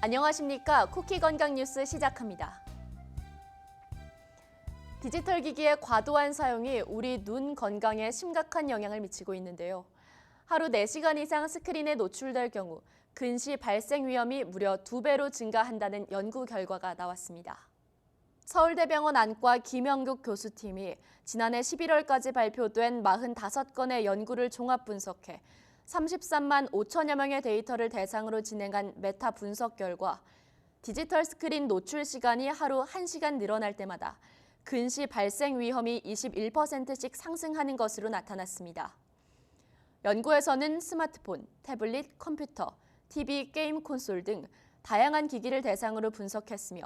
안녕하십니까. 쿠키 건강 뉴스 시작합니다. 디지털 기기의 과도한 사용이 우리 눈 건강에 심각한 영향을 미치고 있는데요. 하루 4시간 이상 스크린에 노출될 경우 근시 발생 위험이 무려 2배로 증가한다는 연구 결과가 나왔습니다. 서울대병원 안과 김영국 교수팀이 지난해 11월까지 발표된 45건의 연구를 종합 분석해 33만 5천여 명의 데이터를 대상으로 진행한 메타 분석 결과 디지털 스크린 노출 시간이 하루 1시간 늘어날 때마다 근시 발생 위험이 21%씩 상승하는 것으로 나타났습니다. 연구에서는 스마트폰, 태블릿, 컴퓨터, TV, 게임 콘솔 등 다양한 기기를 대상으로 분석했으며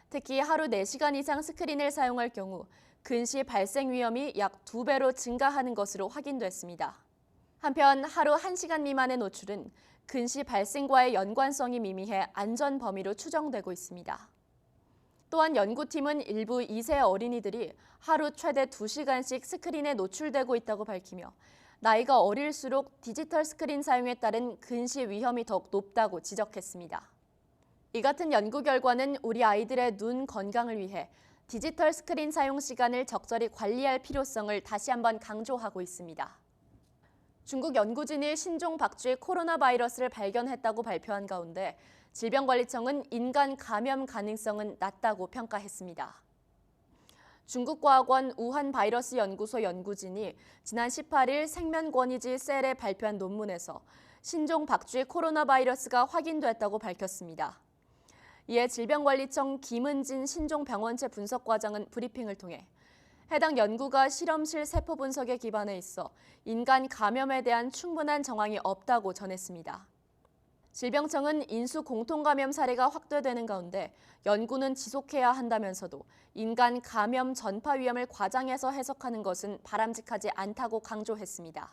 특히 하루 4시간 이상 스크린을 사용할 경우 근시 발생 위험이 약 2배로 증가하는 것으로 확인됐습니다. 한편 하루 1시간 미만의 노출은 근시 발생과의 연관성이 미미해 안전 범위로 추정되고 있습니다. 또한 연구팀은 일부 2세 어린이들이 하루 최대 2시간씩 스크린에 노출되고 있다고 밝히며 나이가 어릴수록 디지털 스크린 사용에 따른 근시 위험이 더욱 높다고 지적했습니다. 이 같은 연구 결과는 우리 아이들의 눈 건강을 위해 디지털 스크린 사용 시간을 적절히 관리할 필요성을 다시 한번 강조하고 있습니다. 중국 연구진이 신종 박쥐의 코로나 바이러스를 발견했다고 발표한 가운데 질병관리청은 인간 감염 가능성은 낮다고 평가했습니다. 중국과학원 우한바이러스 연구소 연구진이 지난 18일 생면권위지 셀에 발표한 논문에서 신종 박쥐의 코로나 바이러스가 확인됐다고 밝혔습니다. 이에 질병관리청 김은진 신종병원체 분석과장은 브리핑을 통해 해당 연구가 실험실 세포 분석에 기반해 있어 인간 감염에 대한 충분한 정황이 없다고 전했습니다. 질병청은 인수 공통감염 사례가 확대되는 가운데 연구는 지속해야 한다면서도 인간 감염 전파 위험을 과장해서 해석하는 것은 바람직하지 않다고 강조했습니다.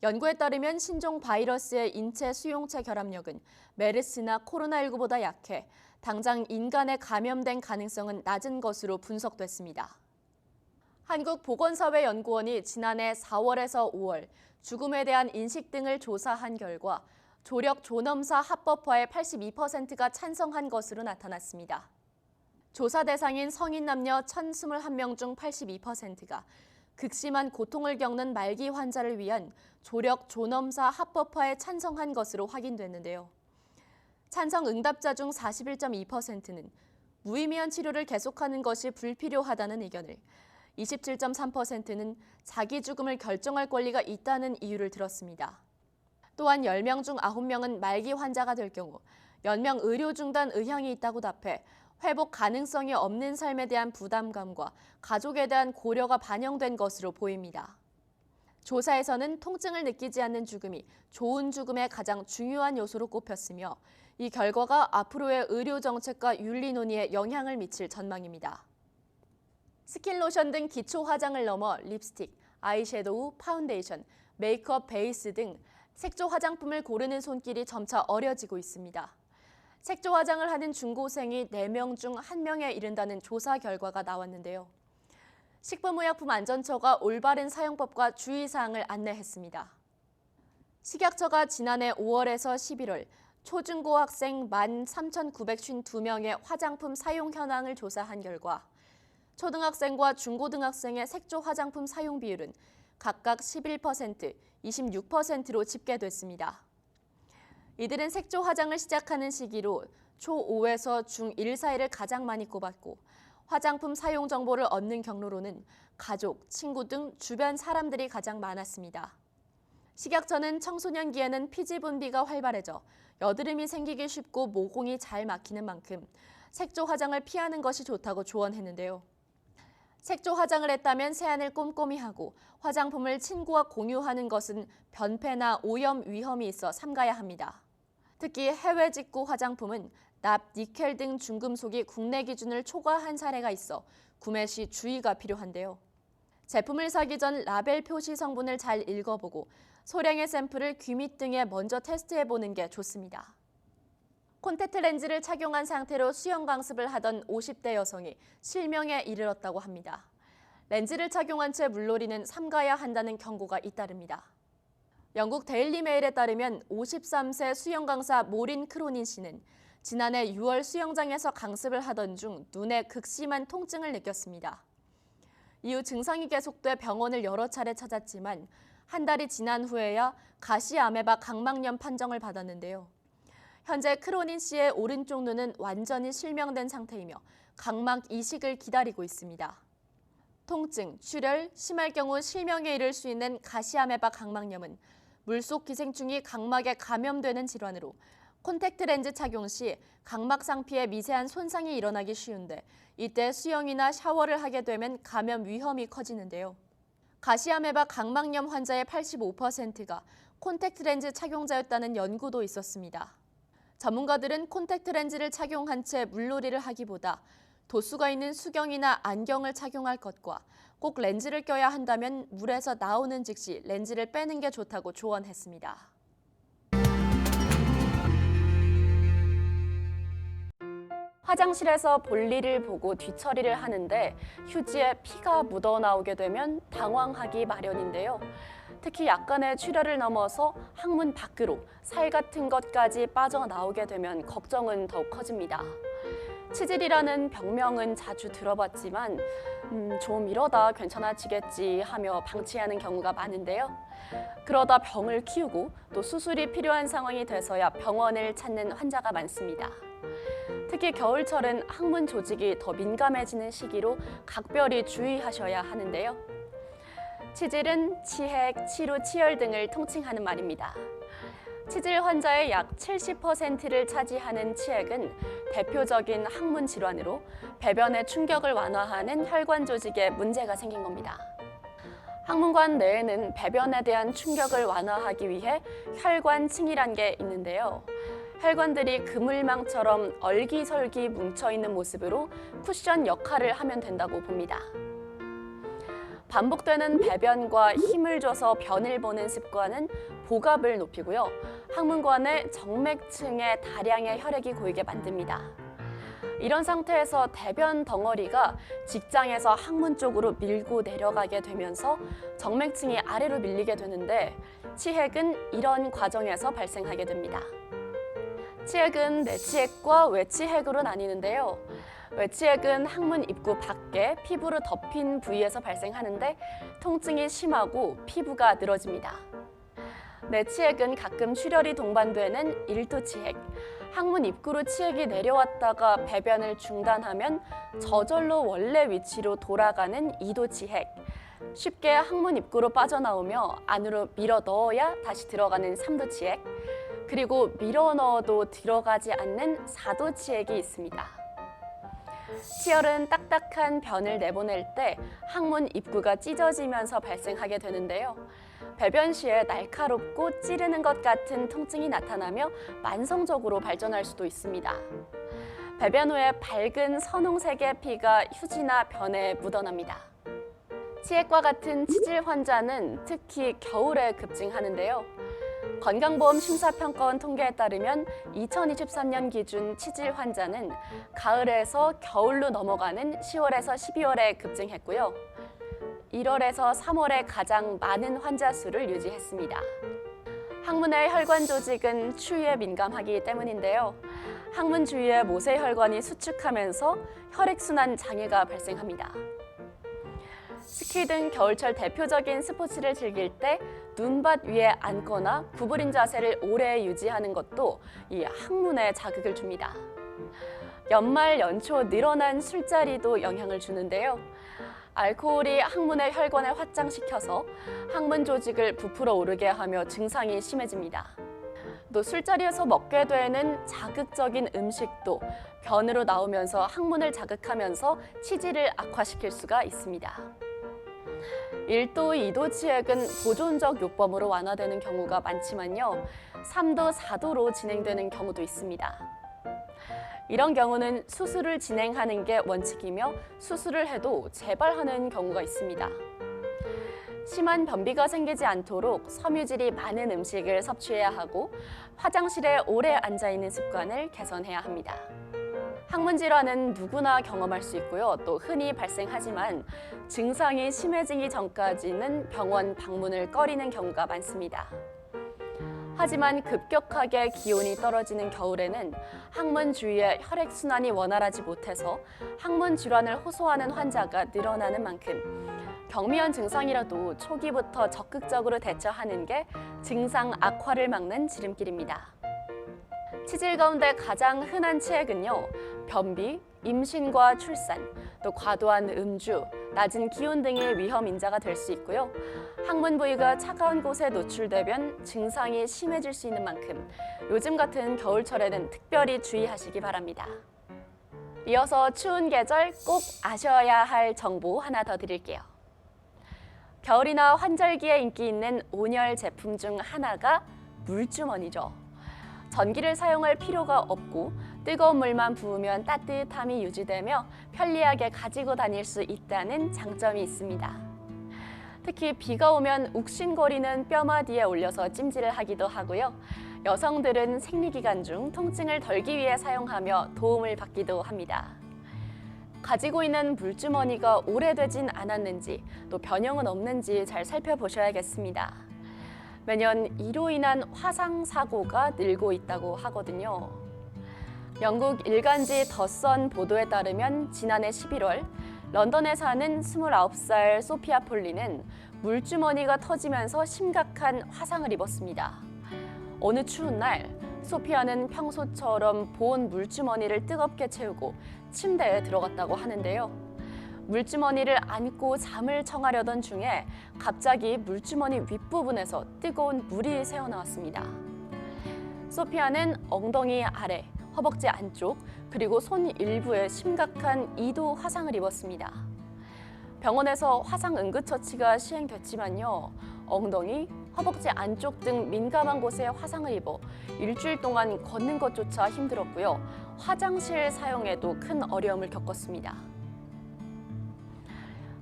연구에 따르면 신종 바이러스의 인체 수용체 결합력은 메르스나 코로나19보다 약해 당장 인간에 감염된 가능성은 낮은 것으로 분석됐습니다. 한국보건사회연구원이 지난해 4월에서 5월 죽음에 대한 인식 등을 조사한 결과 조력 존엄사 합법화에 82%가 찬성한 것으로 나타났습니다. 조사 대상인 성인 남녀 1,021명 중 82%가 극심한 고통을 겪는 말기 환자를 위한 조력 존엄사 합법화에 찬성한 것으로 확인됐는데요. 찬성 응답자 중 41.2%는 무의미한 치료를 계속하는 것이 불필요하다는 의견을, 27.3%는 자기 죽음을 결정할 권리가 있다는 이유를 들었습니다. 또한 10명 중 9명은 말기 환자가 될 경우 연명 의료 중단 의향이 있다고 답해 회복 가능성이 없는 삶에 대한 부담감과 가족에 대한 고려가 반영된 것으로 보입니다. 조사에서는 통증을 느끼지 않는 죽음이 좋은 죽음의 가장 중요한 요소로 꼽혔으며 이 결과가 앞으로의 의료 정책과 윤리 논의에 영향을 미칠 전망입니다. 스킨 로션 등 기초 화장을 넘어 립스틱, 아이섀도우, 파운데이션, 메이크업 베이스 등 색조 화장품을 고르는 손길이 점차 어려지고 있습니다. 색조 화장을 하는 중고생이 4명 중 1명에 이른다는 조사 결과가 나왔는데요. 식품의약품안전처가 올바른 사용법과 주의사항을 안내했습니다. 식약처가 지난해 5월에서 11월 초중고 학생 13,952명의 화장품 사용 현황을 조사한 결과 초등학생과 중고등학생의 색조 화장품 사용 비율은 각각 11%, 26%로 집계됐습니다. 이들은 색조 화장을 시작하는 시기로 초5에서 중1 사이를 가장 많이 꼽았고 화장품 사용 정보를 얻는 경로로는 가족, 친구 등 주변 사람들이 가장 많았습니다. 식약처는 청소년기에는 피지 분비가 활발해져 여드름이 생기기 쉽고 모공이 잘 막히는 만큼 색조 화장을 피하는 것이 좋다고 조언했는데요. 색조 화장을 했다면 세안을 꼼꼼히 하고 화장품을 친구와 공유하는 것은 변패나 오염 위험이 있어 삼가야 합니다. 특히 해외 직구 화장품은 납, 니켈 등 중금속이 국내 기준을 초과한 사례가 있어 구매 시 주의가 필요한데요. 제품을 사기 전 라벨 표시 성분을 잘 읽어보고 소량의 샘플을 귀 밑 등에 먼저 테스트해보는 게 좋습니다. 콘택트 렌즈를 착용한 상태로 수영 강습을 하던 50대 여성이 실명에 이르렀다고 합니다. 렌즈를 착용한 채 물놀이는 삼가야 한다는 경고가 잇따릅니다. 영국 데일리 메일에 따르면 53세 수영 강사 모린 크로닌 씨는 지난해 6월 수영장에서 강습을 하던 중 눈에 극심한 통증을 느꼈습니다. 이후 증상이 계속돼 병원을 여러 차례 찾았지만 한 달이 지난 후에야 가시아메바 각막염 판정을 받았는데요. 현재 크로닌 씨의 오른쪽 눈은 완전히 실명된 상태이며 각막 이식을 기다리고 있습니다. 통증, 출혈, 심할 경우 실명에 이를 수 있는 가시아메바 각막염은 물속 기생충이 각막에 감염되는 질환으로 콘택트 렌즈 착용 시 각막 상피에 미세한 손상이 일어나기 쉬운데 이때 수영이나 샤워를 하게 되면 감염 위험이 커지는데요. 가시아메바 각막염 환자의 85%가 콘택트 렌즈 착용자였다는 연구도 있었습니다. 전문가들은 콘택트 렌즈를 착용한 채 물놀이를 하기보다 도수가 있는 수경이나 안경을 착용할 것과 꼭 렌즈를 껴야 한다면 물에서 나오는 즉시 렌즈를 빼는 게 좋다고 조언했습니다. 화장실에서 볼일을 보고 뒤처리를 하는데 휴지에 피가 묻어나오게 되면 당황하기 마련인데요. 특히 약간의 출혈을 넘어서 항문 밖으로 살 같은 것까지 빠져나오게 되면 걱정은 더욱 커집니다. 치질이라는 병명은 자주 들어봤지만 좀 이러다 괜찮아지겠지 하며 방치하는 경우가 많은데요. 그러다 병을 키우고 또 수술이 필요한 상황이 돼서야 병원을 찾는 환자가 많습니다. 특히 겨울철은 항문 조직이 더 민감해지는 시기로 각별히 주의하셔야 하는데요. 치질은 치핵, 치루, 치열 등을 통칭하는 말입니다. 치질 환자의 약 70%를 차지하는 치핵은 대표적인 항문 질환으로 배변의 충격을 완화하는 혈관 조직에 문제가 생긴 겁니다. 항문관 내에는 배변에 대한 충격을 완화하기 위해 혈관층이란 게 있는데요. 혈관들이 그물망처럼 얼기설기 뭉쳐있는 모습으로 쿠션 역할을 하면 된다고 봅니다. 반복되는 배변과 힘을 줘서 변을 보는 습관은 복압을 높이고요. 항문관의 정맥층에 다량의 혈액이 고이게 만듭니다. 이런 상태에서 대변 덩어리가 직장에서 항문 쪽으로 밀고 내려가게 되면서 정맥층이 아래로 밀리게 되는데 치핵은 이런 과정에서 발생하게 됩니다. 치핵은 내치핵과 외치핵으로 나뉘는데요. 외치핵은 항문 입구 밖에 피부로 덮인 부위에서 발생하는데 통증이 심하고 피부가 늘어집니다. 내치핵은 가끔 출혈이 동반되는 일두치핵, 항문 입구로 치핵이 내려왔다가 배변을 중단하면 저절로 원래 위치로 돌아가는 이도치핵, 쉽게 항문 입구로 빠져나오며 안으로 밀어 넣어야 다시 들어가는 삼도치핵, 그리고 밀어 넣어도 들어가지 않는 사도치핵이 있습니다. 치열은 딱딱한 변을 내보낼 때 항문 입구가 찢어지면서 발생하게 되는데요. 배변 시에 날카롭고 찌르는 것 같은 통증이 나타나며 만성적으로 발전할 수도 있습니다. 배변 후에 밝은 선홍색의 피가 휴지나 변에 묻어납니다. 치핵과 같은 치질 환자는 특히 겨울에 급증하는데요. 건강보험 심사평가원 통계에 따르면 2023년 기준 치질 환자는 가을에서 겨울로 넘어가는 10월에서 12월에 급증했고요. 1월에서 3월에 가장 많은 환자 수를 유지했습니다. 항문의 혈관 조직은 추위에 민감하기 때문인데요. 항문 주위의 모세혈관이 수축하면서 혈액순환 장애가 발생합니다. 스키 등 겨울철 대표적인 스포츠를 즐길 때 눈밭 위에 앉거나 구부린 자세를 오래 유지하는 것도 이 항문에 자극을 줍니다. 연말 연초 늘어난 술자리도 영향을 주는데요. 알코올이 항문의 혈관을 확장시켜서 항문 조직을 부풀어 오르게 하며 증상이 심해집니다. 또 술자리에서 먹게 되는 자극적인 음식도 변으로 나오면서 항문을 자극하면서 치질을 악화시킬 수가 있습니다. 1도, 2도 치핵은 보존적 요법으로 완화되는 경우가 많지만요. 3도, 4도로 진행되는 경우도 있습니다. 이런 경우는 수술을 진행하는 게 원칙이며 수술을 해도 재발하는 경우가 있습니다. 심한 변비가 생기지 않도록 섬유질이 많은 음식을 섭취해야 하고 화장실에 오래 앉아있는 습관을 개선해야 합니다. 항문 질환은 누구나 경험할 수 있고요. 또 흔히 발생하지만 증상이 심해지기 전까지는 병원 방문을 꺼리는 경우가 많습니다. 하지만 급격하게 기온이 떨어지는 겨울에는 항문 주위의 혈액순환이 원활하지 못해서 항문 질환을 호소하는 환자가 늘어나는 만큼 경미한 증상이라도 초기부터 적극적으로 대처하는 게 증상 악화를 막는 지름길입니다. 치질 가운데 가장 흔한 치액은요, 변비, 임신과 출산, 또 과도한 음주, 낮은 기온 등의 위험 인자가 될 수 있고요. 항문 부위가 차가운 곳에 노출되면 증상이 심해질 수 있는 만큼 요즘 같은 겨울철에는 특별히 주의하시기 바랍니다. 이어서 추운 계절 꼭 아셔야 할 정보 하나 더 드릴게요. 겨울이나 환절기에 인기 있는 온열 제품 중 하나가 물주머니죠. 전기를 사용할 필요가 없고 뜨거운 물만 부으면 따뜻함이 유지되며 편리하게 가지고 다닐 수 있다는 장점이 있습니다. 특히 비가 오면 욱신거리는 뼈마디에 올려서 찜질을 하기도 하고요. 여성들은 생리기간 중 통증을 덜기 위해 사용하며 도움을 받기도 합니다. 가지고 있는 물주머니가 오래되진 않았는지 또 변형은 없는지 잘 살펴보셔야겠습니다. 매년 이로 인한 화상 사고가 늘고 있다고 하거든요. 영국 일간지 더선 보도에 따르면 지난해 11월 런던에 사는 29살 소피아 폴리는 물주머니가 터지면서 심각한 화상을 입었습니다. 어느 추운 날 소피아는 평소처럼 보온 물주머니를 뜨겁게 채우고 침대에 들어갔다고 하는데요. 물주머니를 안고 잠을 청하려던 중에 갑자기 물주머니 윗부분에서 뜨거운 물이 새어나왔습니다. 소피아는 엉덩이 아래, 허벅지 안쪽, 그리고 손 일부에 심각한 2도 화상을 입었습니다. 병원에서 화상 응급처치가 시행됐지만요. 엉덩이, 허벅지 안쪽 등 민감한 곳에 화상을 입어 일주일 동안 걷는 것조차 힘들었고요. 화장실 사용에도 큰 어려움을 겪었습니다.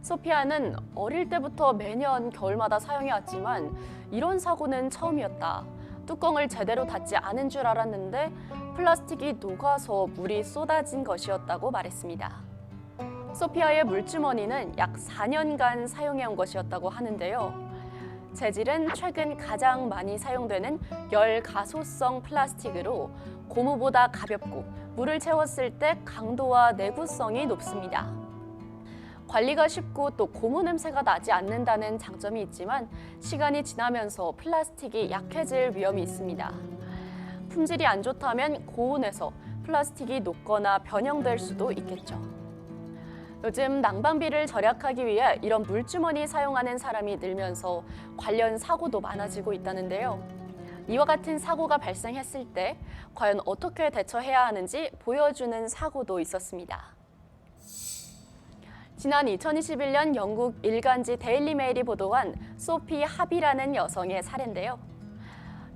소피아는 어릴 때부터 매년 겨울마다 사용해왔지만 이런 사고는 처음이었다. 뚜껑을 제대로 닫지 않은 줄 알았는데 플라스틱이 녹아서 물이 쏟아진 것이었다고 말했습니다. 소피아의 물주머니는 약 4년간 사용해온 것이었다고 하는데요. 재질은 최근 가장 많이 사용되는 열가소성 플라스틱으로 고무보다 가볍고 물을 채웠을 때 강도와 내구성이 높습니다. 관리가 쉽고 또 고무 냄새가 나지 않는다는 장점이 있지만 시간이 지나면서 플라스틱이 약해질 위험이 있습니다. 품질이 안 좋다면 고온에서 플라스틱이 녹거나 변형될 수도 있겠죠. 요즘 난방비를 절약하기 위해 이런 물주머니 사용하는 사람이 늘면서 관련 사고도 많아지고 있다는데요. 이와 같은 사고가 발생했을 때 과연 어떻게 대처해야 하는지 보여주는 사고도 있었습니다. 지난 2021년 영국 일간지 데일리 메일이 보도한 소피 합이라는 여성의 사례인데요.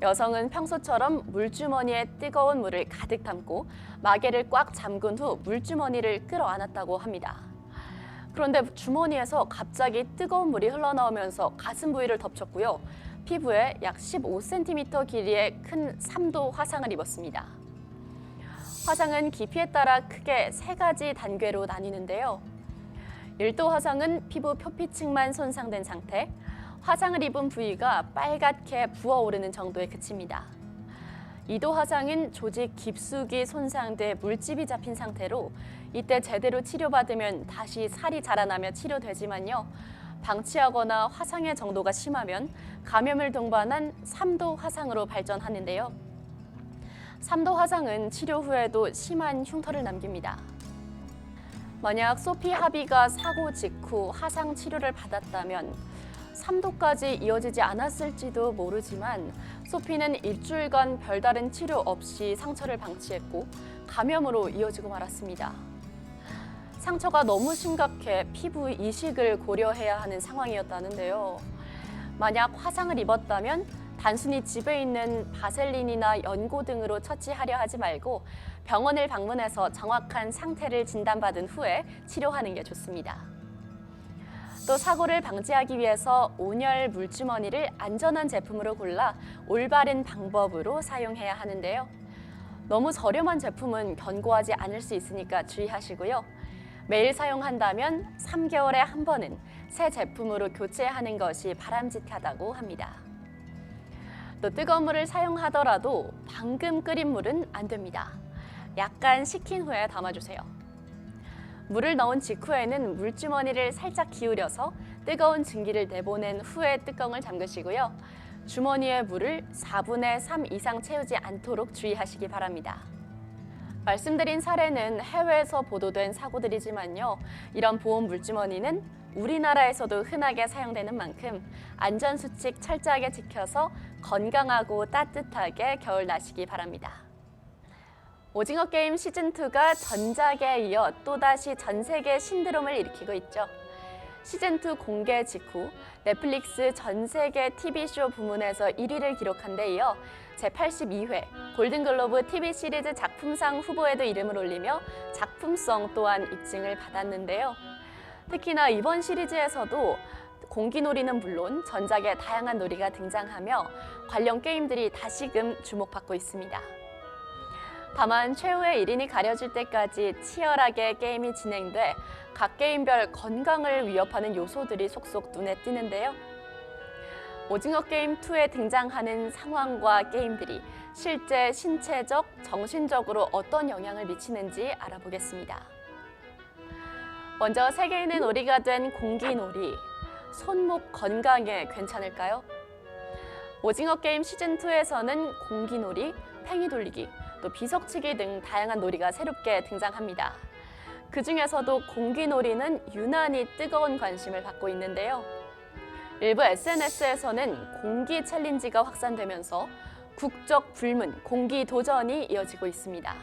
여성은 평소처럼 물주머니에 뜨거운 물을 가득 담고 마개를 꽉 잠근 후 물주머니를 끌어안았다고 합니다. 그런데 주머니에서 갑자기 뜨거운 물이 흘러나오면서 가슴 부위를 덮쳤고요. 피부에 약 15cm 길이의 큰 3도 화상을 입었습니다. 화상은 깊이에 따라 크게 3가지 단계로 나뉘는데요. 1도 화상은 피부 표피층만 손상된 상태, 화상을 입은 부위가 빨갛게 부어오르는 정도에 그칩니다. 2도 화상은 조직 깊숙이 손상돼 물집이 잡힌 상태로 이때 제대로 치료받으면 다시 살이 자라나며 치료되지만요. 방치하거나 화상의 정도가 심하면 감염을 동반한 3도 화상으로 발전하는데요. 3도 화상은 치료 후에도 심한 흉터를 남깁니다. 만약 소피 하비가 사고 직후 화상 치료를 받았다면 3도까지 이어지지 않았을지도 모르지만 소피는 일주일간 별다른 치료 없이 상처를 방치했고 감염으로 이어지고 말았습니다. 상처가 너무 심각해 피부 이식을 고려해야 하는 상황이었다는데요. 만약 화상을 입었다면 단순히 집에 있는 바셀린이나 연고 등으로 처치하려 하지 말고 병원을 방문해서 정확한 상태를 진단받은 후에 치료하는 게 좋습니다. 또 사고를 방지하기 위해서 온열 물주머니를 안전한 제품으로 골라 올바른 방법으로 사용해야 하는데요. 너무 저렴한 제품은 견고하지 않을 수 있으니까 주의하시고요. 매일 사용한다면 3개월에 한 번은 새 제품으로 교체하는 것이 바람직하다고 합니다. 또 뜨거운 물을 사용하더라도 방금 끓인 물은 안 됩니다. 약간 식힌 후에 담아주세요. 물을 넣은 직후에는 물주머니를 살짝 기울여서 뜨거운 증기를 내보낸 후에 뚜껑을 잠그시고요. 주머니에 물을 4분의 3 이상 채우지 않도록 주의하시기 바랍니다. 말씀드린 사례는 해외에서 보도된 사고들이지만요. 이런 보온 물주머니는 우리나라에서도 흔하게 사용되는 만큼 안전수칙 철저하게 지켜서 건강하고 따뜻하게 겨울 나시기 바랍니다. 오징어 게임 시즌2가 전작에 이어 또다시 전 세계 신드롬을 일으키고 있죠. 시즌2 공개 직후 넷플릭스 전 세계 TV쇼 부문에서 1위를 기록한 데 이어 제82회 골든글로브 TV 시리즈 작품상 후보에도 이름을 올리며 작품성 또한 입증을 받았는데요. 특히나 이번 시리즈에서도 공기놀이는 물론 전작의 다양한 놀이가 등장하며 관련 게임들이 다시금 주목받고 있습니다. 다만 최후의 1인이 가려질 때까지 치열하게 게임이 진행돼 각 게임별 건강을 위협하는 요소들이 속속 눈에 띄는데요. 오징어 게임 2에 등장하는 상황과 게임들이 실제 신체적, 정신적으로 어떤 영향을 미치는지 알아보겠습니다. 먼저 세계인의 놀이가 된 공기놀이, 손목 건강에 괜찮을까요? 오징어 게임 시즌2에서는 공기놀이, 팽이 돌리기, 또 비석치기 등 다양한 놀이가 새롭게 등장합니다. 그 중에서도 공기놀이는 유난히 뜨거운 관심을 받고 있는데요. 일부 SNS에서는 공기 챌린지가 확산되면서 국적 불문, 공기 도전이 이어지고 있습니다.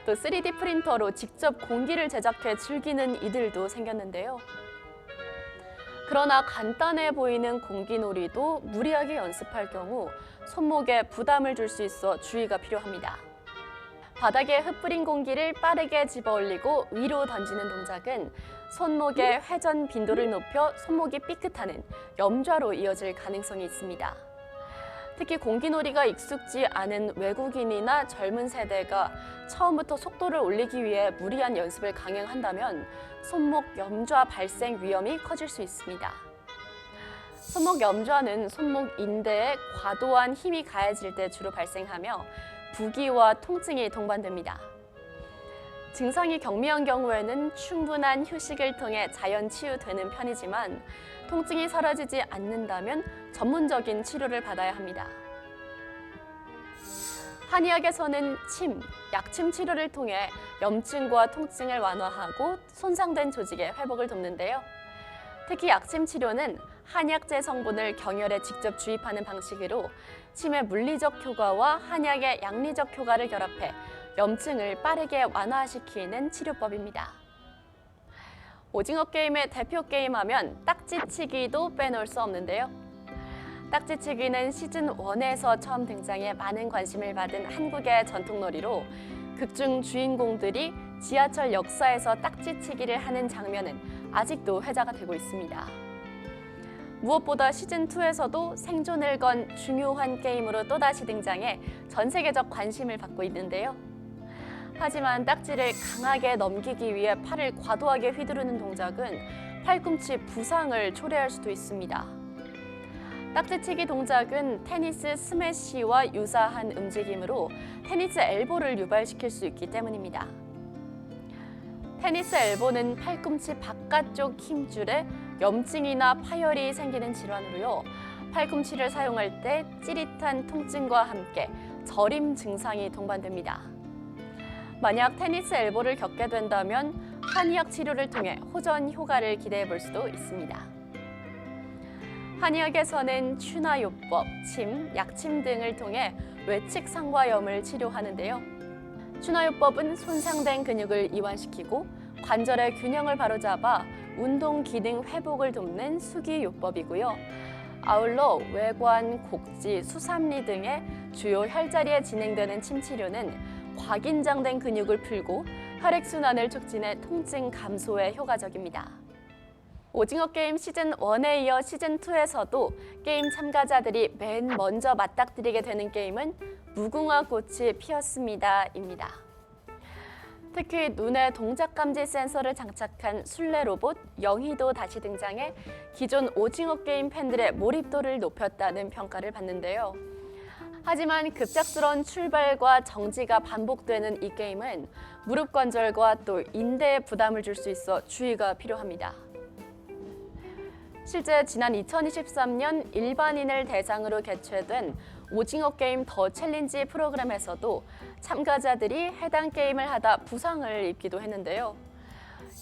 또 3D 프린터로 직접 공기를 제작해 즐기는 이들도 생겼는데요. 그러나 간단해 보이는 공기놀이도 무리하게 연습할 경우 손목에 부담을 줄 수 있어 주의가 필요합니다. 바닥에 흩뿌린 공기를 빠르게 집어올리고 위로 던지는 동작은 손목의 회전 빈도를 높여 손목이 삐끗하는 염좌로 이어질 가능성이 있습니다. 특히 공기놀이가 익숙지 않은 외국인이나 젊은 세대가 처음부터 속도를 올리기 위해 무리한 연습을 강행한다면 손목 염좌 발생 위험이 커질 수 있습니다. 손목 염좌는 손목 인대에 과도한 힘이 가해질 때 주로 발생하며 부기와 통증이 동반됩니다. 증상이 경미한 경우에는 충분한 휴식을 통해 자연 치유되는 편이지만 통증이 사라지지 않는다면 전문적인 치료를 받아야 합니다. 한의학에서는 침, 약침 치료를 통해 염증과 통증을 완화하고 손상된 조직의 회복을 돕는데요. 특히 약침 치료는 한약재 성분을 경혈에 직접 주입하는 방식으로 침의 물리적 효과와 한약의 양리적 효과를 결합해 염증을 빠르게 완화시키는 치료법입니다. 오징어 게임의 대표 게임하면 딱지치기도 빼놓을 수 없는데요. 딱지치기는 시즌1에서 처음 등장해 많은 관심을 받은 한국의 전통놀이로 극중 주인공들이 지하철 역사에서 딱지치기를 하는 장면은 아직도 회자가 되고 있습니다. 무엇보다 시즌2에서도 생존을 건 중요한 게임으로 또다시 등장해 전 세계적 관심을 받고 있는데요. 하지만 딱지를 강하게 넘기기 위해 팔을 과도하게 휘두르는 동작은 팔꿈치 부상을 초래할 수도 있습니다. 딱지치기 동작은 테니스 스매시와 유사한 움직임으로 테니스 엘보를 유발시킬 수 있기 때문입니다. 테니스 엘보는 팔꿈치 바깥쪽 힘줄에 염증이나 파열이 생기는 질환으로요. 팔꿈치를 사용할 때 찌릿한 통증과 함께 저림 증상이 동반됩니다. 만약 테니스 엘보를 겪게 된다면 한의학 치료를 통해 호전 효과를 기대해 볼 수도 있습니다. 한의학에서는 추나요법, 침, 약침 등을 통해 외측 상과염을 치료하는데요. 추나요법은 손상된 근육을 이완시키고 관절의 균형을 바로잡아 운동 기능 회복을 돕는 수기요법이고요. 아울러 외관, 곡지, 수삼리 등의 주요 혈자리에 진행되는 침 치료는 과긴장된 근육을 풀고 혈액순환을 촉진해 통증 감소에 효과적입니다. 오징어 게임 시즌1에 이어 시즌2에서도 게임 참가자들이 맨 먼저 맞닥뜨리게 되는 게임은 무궁화 꽃이 피었습니다입니다. 특히 눈에 동작 감지 센서를 장착한 술래 로봇 영희도 다시 등장해 기존 오징어 게임 팬들의 몰입도를 높였다는 평가를 받는데요. 하지만 급작스러운 출발과 정지가 반복되는 이 게임은 무릎 관절과 또 인대에 부담을 줄 수 있어 주의가 필요합니다. 실제 지난 2023년 일반인을 대상으로 개최된 오징어 게임 더 챌린지 프로그램에서도 참가자들이 해당 게임을 하다 부상을 입기도 했는데요.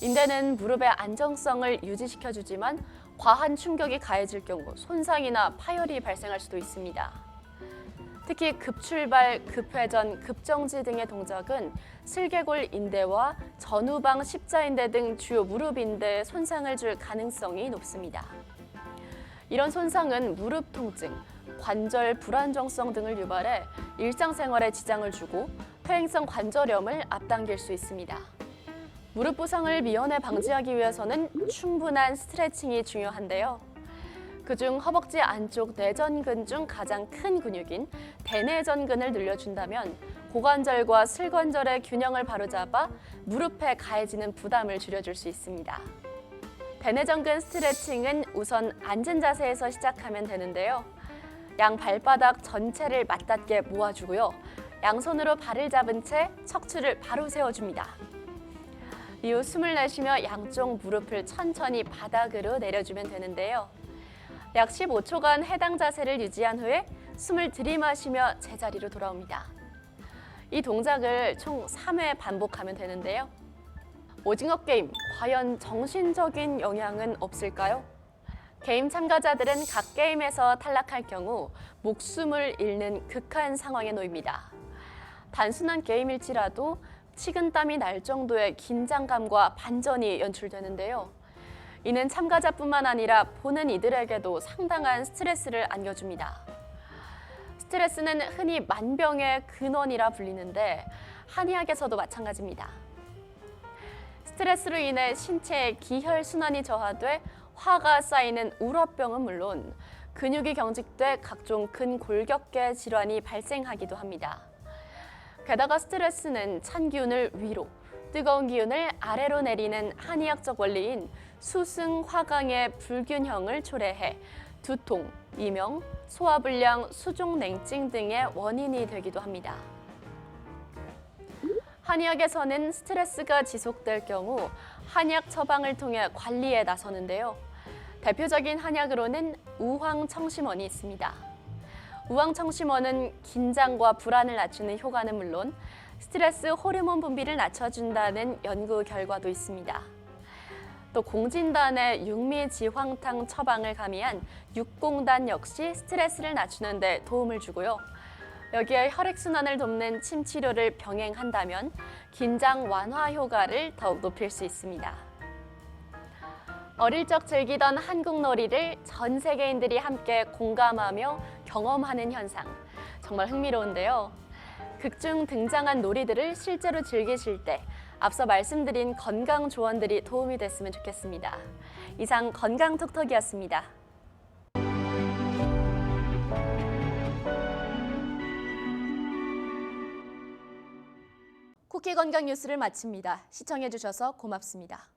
인대는 무릎의 안정성을 유지시켜주지만 과한 충격이 가해질 경우 손상이나 파열이 발생할 수도 있습니다. 특히 급출발, 급회전, 급정지 등의 동작은 슬개골 인대와 전후방 십자인대 등 주요 무릎 인대에 손상을 줄 가능성이 높습니다. 이런 손상은 무릎 통증, 관절 불안정성 등을 유발해 일상생활에 지장을 주고 퇴행성 관절염을 앞당길 수 있습니다. 무릎 부상을 미연에 방지하기 위해서는 충분한 스트레칭이 중요한데요. 그중 허벅지 안쪽 내전근 중 가장 큰 근육인 대내전근을 늘려준다면 고관절과 슬관절의 균형을 바로잡아 무릎에 가해지는 부담을 줄여줄 수 있습니다. 대내전근 스트레칭은 우선 앉은 자세에서 시작하면 되는데요. 양 발바닥 전체를 맞닿게 모아주고요. 양손으로 발을 잡은 채 척추를 바로 세워줍니다. 이후 숨을 내쉬며 양쪽 무릎을 천천히 바닥으로 내려주면 되는데요. 약 15초간 해당 자세를 유지한 후에 숨을 들이마시며 제자리로 돌아옵니다. 이 동작을 총 3회 반복하면 되는데요. 오징어 게임, 과연 정신적인 영향은 없을까요? 게임 참가자들은 각 게임에서 탈락할 경우 목숨을 잃는 극한 상황에 놓입니다. 단순한 게임일지라도 식은땀이 날 정도의 긴장감과 반전이 연출되는데요. 이는 참가자뿐만 아니라 보는 이들에게도 상당한 스트레스를 안겨줍니다. 스트레스는 흔히 만병의 근원이라 불리는데 한의학에서도 마찬가지입니다. 스트레스로 인해 신체의 기혈순환이 저하돼 화가 쌓이는 울어병은 물론 근육이 경직돼 각종 근골격계 질환이 발생하기도 합니다. 게다가 스트레스는 찬 기운을 위로, 뜨거운 기운을 아래로 내리는 한의학적 원리인 수승화강의 불균형을 초래해 두통, 이명, 소화불량, 수족냉증 등의 원인이 되기도 합니다. 한의학에서는 스트레스가 지속될 경우 한약 처방을 통해 관리에 나서는데요. 대표적인 한약으로는 우황청심원이 있습니다. 우황청심원은 긴장과 불안을 낮추는 효과는 물론 스트레스 호르몬 분비를 낮춰준다는 연구 결과도 있습니다. 또 공진단의 육미지황탕 처방을 가미한 육공단 역시 스트레스를 낮추는 데 도움을 주고요. 여기에 혈액순환을 돕는 침 치료를 병행한다면 긴장 완화 효과를 더욱 높일 수 있습니다. 어릴 적 즐기던 한국 놀이를 전 세계인들이 함께 공감하며 경험하는 현상, 정말 흥미로운데요. 극중 등장한 놀이들을 실제로 즐기실 때 앞서 말씀드린 건강 조언들이 도움이 됐으면 좋겠습니다. 이상 건강톡톡이었습니다. 쿠키 건강 뉴스를 마칩니다. 시청해주셔서 고맙습니다.